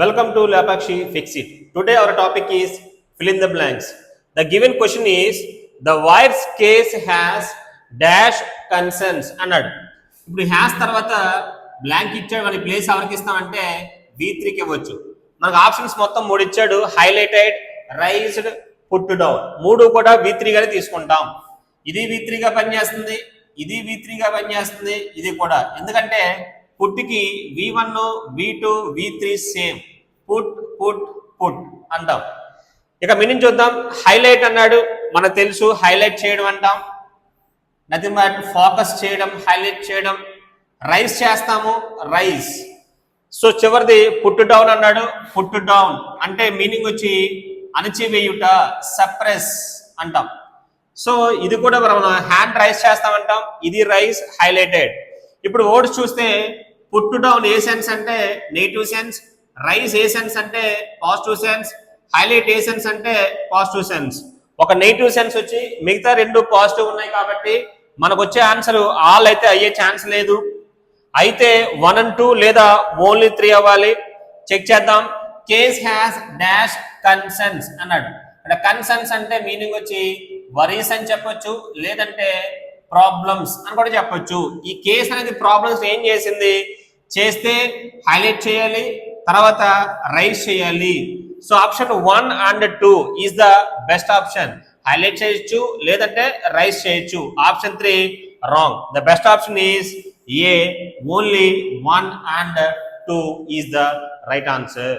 Welcome to Lapakshi Fix It. Today our topic is fill in the blanks. The given question is the wife's case has dash concerns అన్నాడు. ఇప్పుడు has తర్వాత blank ఇచ్చాడు, మన place ఎవరికి ఇస్తామంటే V3కి ఇవ్వచ్చు. మనకు ఆప్షన్స్ మొత్తం 3 ఇచ్చాడు. హైలైటెడ్, రైజ్డ్, పుట్ డౌన్, 3 కూడా V3 గానే తీసుకుంటాం. ఇది V3 గా పనిచేస్తుంది, ఇది V3 గా పనిచేస్తుంది, ఇది కూడా. ఎందుకంటే పుట్టికి V1 V2 V3 same. Put put put అంటాం. ఇక మీనింగ్ చూద్దాం. హైలైట్ అన్నాడు, మనకు తెలుసు హైలైట్ చేయడం అంటాం. నథింగ్ బట్ ఫోకస్ చేయడం, హైలైట్ చేయడం. రైజ్ చేస్తాము, రైజ్. సో చివరిది పుట్ డౌన్ అన్నాడు. పుట్ డౌన్ అంటే మీనింగ్ వచ్చి అణచివేయుట, సప్రెస్ అంటాం. సో ఇది కూడా మనం హ్యాండ్ రైజ్ చేస్తామంటాం. ఇది రైజ్, హైలైటెడ్. ఇప్పుడు వర్డ్స్ చూస్తే పుట్ డౌన్ ఏ సెన్స్ అంటే నెగిటివ్ సెన్స్, రైజ్ ఏ సెన్స్ అంటే పాజిటివ్ సెన్స్, హైలైట్ ఏ సెన్స్ అంటే పాజిటివ్ సెన్స్. ఒక నెగిటివ్ సెన్స్ వచ్చి మిగతా 2 పాజిటివ్ ఉన్నాయి కాబట్టి మనకు వచ్చే ఆన్సర్ ఆల్ అయితే అయ్యే ఛాన్స్ లేదు. అయితే 1 and 2 లేదా ఓన్లీ 3 అవ్వాలి. చెక్ చేద్దాం. కేస్ హ్యాస్ డాష్ కన్సర్న్స్ అన్నాడు. అంటే కన్సర్న్స్ అంటే మీనింగ్ వచ్చి వరీస్ అని చెప్పొచ్చు, లేదంటే ప్రాబ్లమ్స్ అని కూడా చెప్పొచ్చు. ఈ కేస్ అనేది ప్రాబ్లమ్స్ ఏం చేసింది, చేస్తే హైలైట్ చేయాలి, తర్వాత రైజ్ చేయాలి. So option 1 and 2 is the best option. Highlight చేయొచ్చు, లేదంటే రైజ్ చేయొచ్చు. Option 3 wrong. The best option is a, only 1 and 2 is the right answer.